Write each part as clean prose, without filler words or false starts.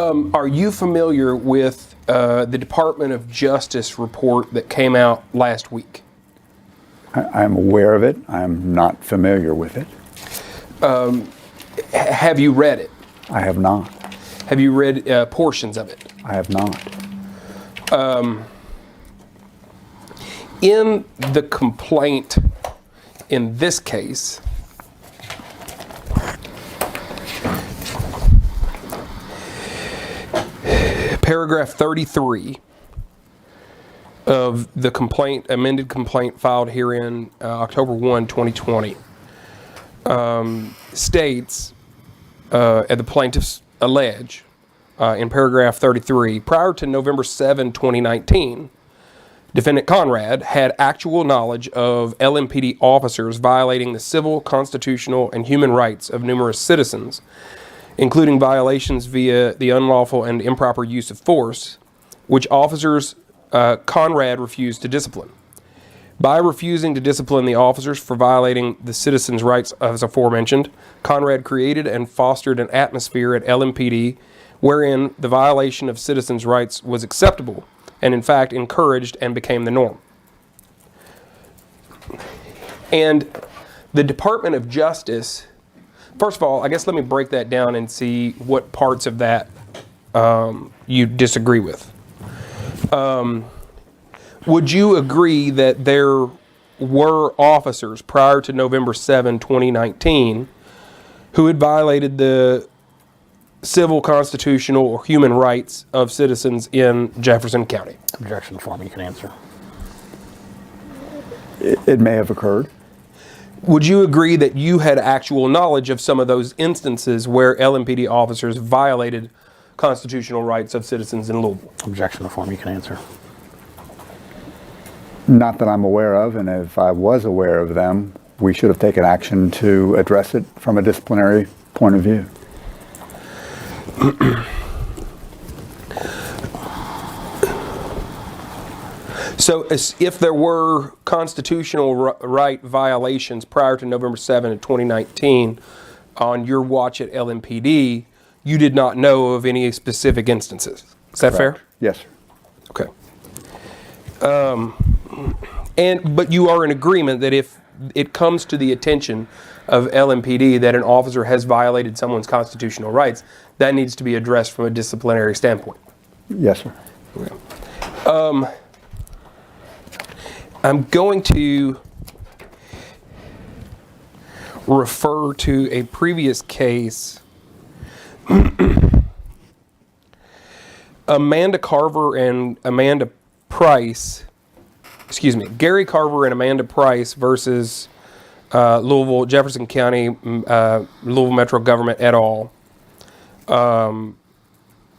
Are you familiar with the Department of Justice report that came out last week? I'm aware of it. I'm not familiar with it. Have you read it? I have not. Have you read portions of it? I have not. In the complaint in this case, paragraph 33 of the complaint, amended complaint filed herein October 1, 2020, states, and the plaintiffs allege in paragraph 33, prior to November 7, 2019, Defendant Conrad had actual knowledge of LMPD officers violating the civil, constitutional, and human rights of numerous citizens, including violations via the unlawful and improper use of force, which officers Conrad refused to discipline. By refusing to discipline the officers for violating the citizens' rights as aforementioned, Conrad created and fostered an atmosphere at LMPD wherein the violation of citizens' rights was acceptable and in fact encouraged and became the norm. And the Department of Justice, first of all, I guess let me break that down and see what parts of that you disagree with. Would you agree that there were officers prior to November 7, 2019 who had violated the civil, constitutional, or human rights of citizens in Jefferson County? Objection form, you can answer. It may have occurred. Would you agree that you had actual knowledge of some of those instances where LMPD officers violated constitutional rights of citizens in Louisville? Objection form, you can answer. Not that I'm aware of, and if I was aware of them, we should have taken action to address it from a disciplinary point of view. So if there were constitutional right violations prior to November 7 of 2019 on your watch at LMPD, you did not know of any specific instances. Is that fair? Yes, sir. Okay. But you are in agreement that if it comes to the attention of LMPD that an officer has violated someone's constitutional rights, that needs to be addressed from a disciplinary standpoint. Yes, sir. Okay. I'm going to refer to a previous case. Amanda Carver and Amanda Price, Gary Carver and Amanda Price versus Louisville, Jefferson County, Louisville Metro Government et al.,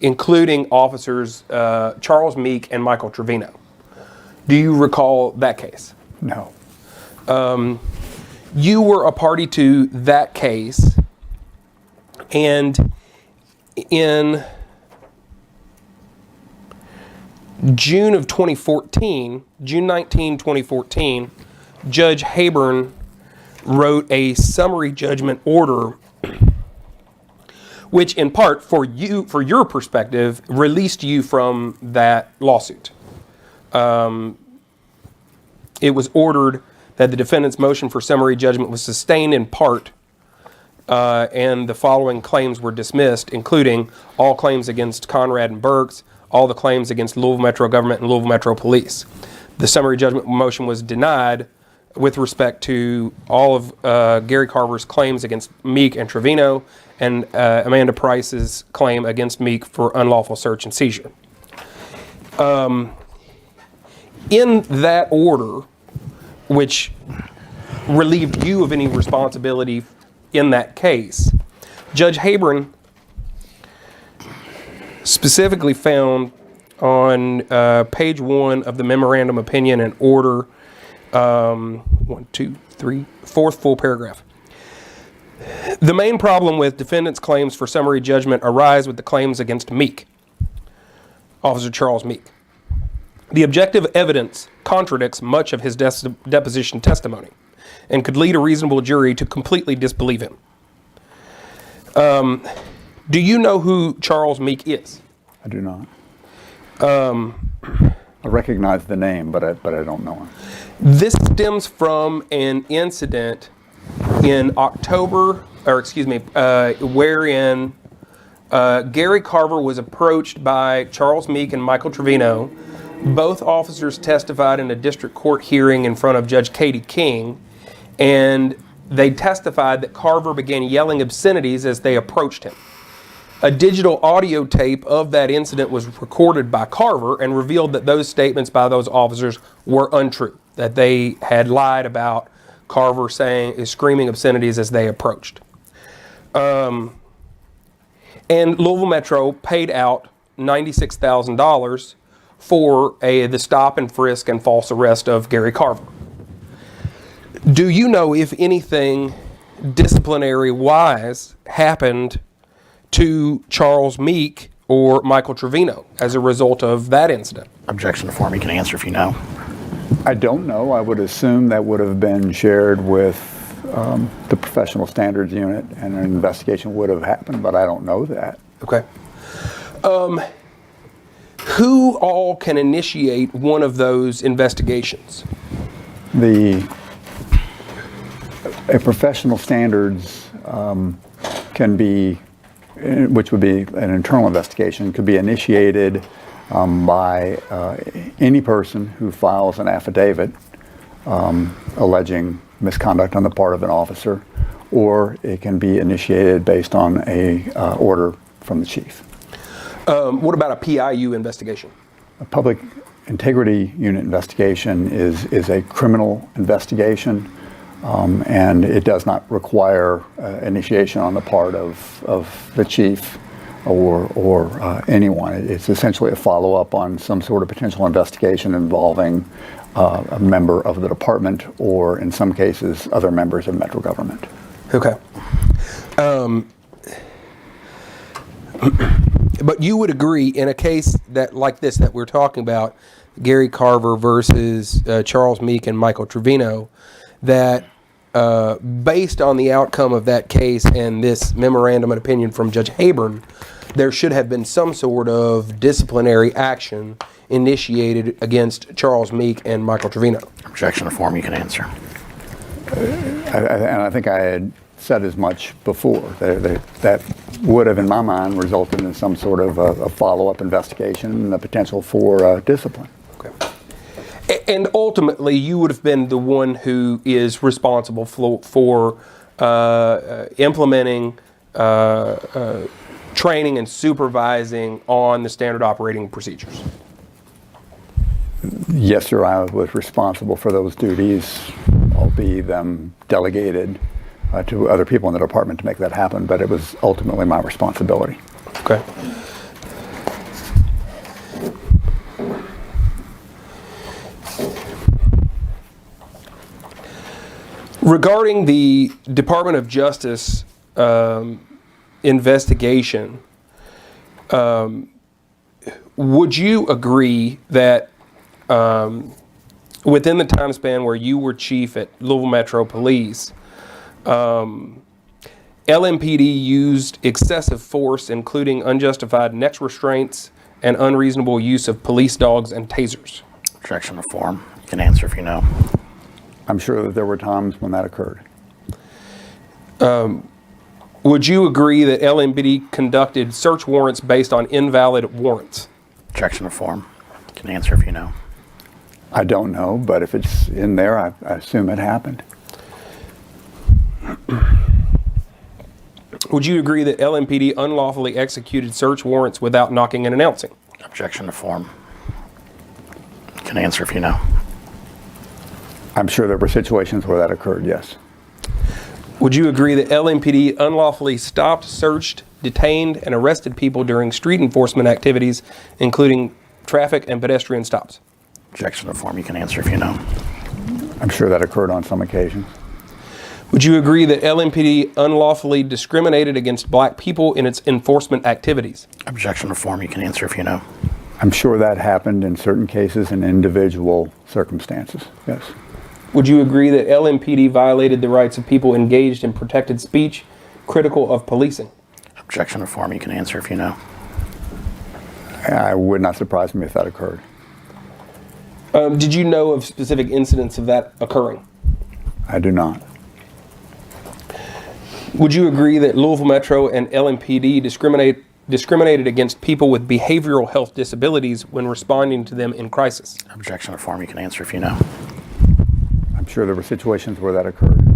including officers Charles Meek and Michael Trevino. Do you recall that case? No. You were a party to that case, and in June of 2014, June 19, 2014, Judge Hayburn wrote a summary judgment order which in part, for your perspective, released you from that lawsuit. It was ordered that the defendant's motion for summary judgment was sustained in part, and the following claims were dismissed, including all claims against Conrad and Burks, all the claims against Louisville Metro Government and Louisville Metro Police. The summary judgment motion was denied with respect to all of Gary Carver's claims against Meek and Trevino, and Amanda Price's claim against Meek for unlawful search and seizure. In that order, which relieved you of any responsibility in that case, Judge Hayburn specifically found on page 1 of the memorandum opinion and order, 4th full paragraph. The main problem with defendant's claims for summary judgment arise with the claims against Meek, Officer Charles Meek. The objective evidence contradicts much of his deposition testimony and could lead a reasonable jury to completely disbelieve him. Do you know who Charles Meek is? I do not. I recognize the name, but I don't know him. This stems from an incident in October, wherein Gary Carver was approached by Charles Meek and Michael Trevino. Both officers testified in a district court hearing in front of Judge Katie King, and they testified that Carver began yelling obscenities as they approached him. A digital audio tape of that incident was recorded by Carver and revealed that those statements by those officers were untrue, that they had lied about Carver screaming obscenities as they approached. And Louisville Metro paid out $96,000 for the stop and frisk and false arrest of Gary Carver. Do you know if anything disciplinary-wise happened to Charles Meek or Michael Trevino as a result of that incident? Objection to form. You can answer if you know. I don't know. I would assume that would have been shared with the professional standards unit, and an investigation would have happened, but I don't know that. Okay. Who all can initiate one of those investigations? A professional standards can be, which would be an internal investigation, could be initiated by any person who files an affidavit alleging misconduct on the part of an officer, or it can be initiated based on a order from the chief. What about a PIU investigation? A public integrity unit investigation is a criminal investigation, and it does not require initiation on the part of the chief or anyone. It's essentially a follow-up on some sort of potential investigation involving a member of the department, or in some cases, other members of Metro government. Okay. But you would agree in a case that like this that we're talking about, Gary Carver versus Charles Meek and Michael Trevino, that based on the outcome of that case and this memorandum of opinion from Judge Haburn, there should have been some sort of disciplinary action initiated against Charles Meek and Michael Trevino. Objection to form. You can answer. And I think I had said as much before. That would have, in my mind, resulted in some sort of a follow-up investigation and the potential for discipline. Okay. And ultimately, you would have been the one who is responsible for implementing training and supervising on the standard operating procedures. Yes, sir, I was responsible for those duties, albeit them delegated to other people in the department to make that happen, but it was ultimately my responsibility. Okay. Regarding the Department of Justice investigation, would you agree that within the time span where you were chief at Louisville Metro Police, LMPD used excessive force, including unjustified neck restraints and unreasonable use of police dogs and tasers? Objection to form. You can answer if you know. I'm sure that there were times when that occurred. Would you agree that LMPD conducted search warrants based on invalid warrants? Objection to form. You can answer if you know. I don't know, but if it's in there, I assume it happened. Would you agree that LMPD unlawfully executed search warrants without knocking and announcing? Objection to form. You can answer if you know. I'm sure there were situations where that occurred, yes. Would you agree that LMPD unlawfully stopped, searched, detained, and arrested people during street enforcement activities, including traffic and pedestrian stops? Objection to form. You can answer if you know. I'm sure that occurred on some occasions. Would you agree that LMPD unlawfully discriminated against black people in its enforcement activities? Objection to form. You can answer if you know. I'm sure that happened in certain cases in individual circumstances, yes. Would you agree that LMPD violated the rights of people engaged in protected speech critical of policing? Objection to form, you can answer if you know. It would not surprise me if that occurred. Did you know of specific incidents of that occurring? I do not. Would you agree that Louisville Metro and LMPD discriminated against people with behavioral health disabilities when responding to them in crisis? Objection to form, you can answer if you know. I'm sure there were situations where that occurred.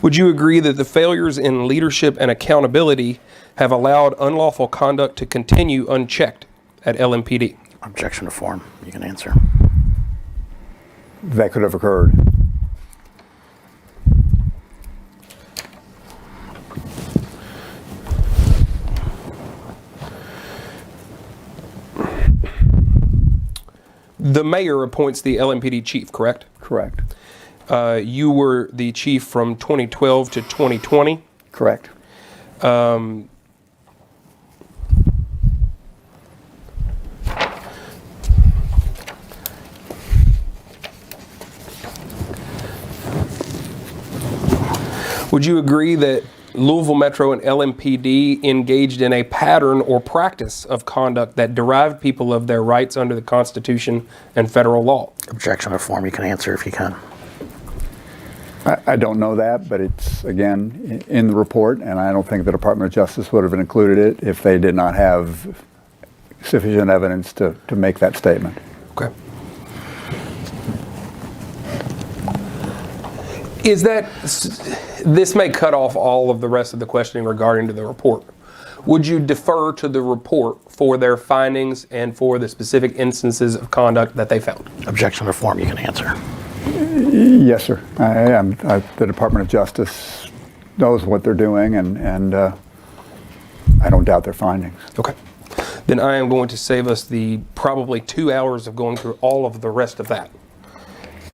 Would you agree that the failures in leadership and accountability have allowed unlawful conduct to continue unchecked at LMPD? Objection to form, you can answer. That could have occurred. The mayor appoints the LMPD chief, correct? Correct. You were the chief from 2012 to 2020. Correct. Would you agree that Louisville Metro and LMPD engaged in a pattern or practice of conduct that derived people of their rights under the Constitution and federal law? Objection to form, you can answer if you can. I don't know that, but it's, again, in the report, and I don't think the Department of Justice would have included it if they did not have sufficient evidence to make that statement. Okay. Is that, this may cut off all of the rest of the questioning regarding to the report. Would you defer to the report for their findings and for the specific instances of conduct that they found? Objection to form, you can answer. Yes, sir. The Department of Justice knows what they're doing, and I don't doubt their findings. Okay. Then I am going to save us the probably 2 hours of going through all of the rest of that.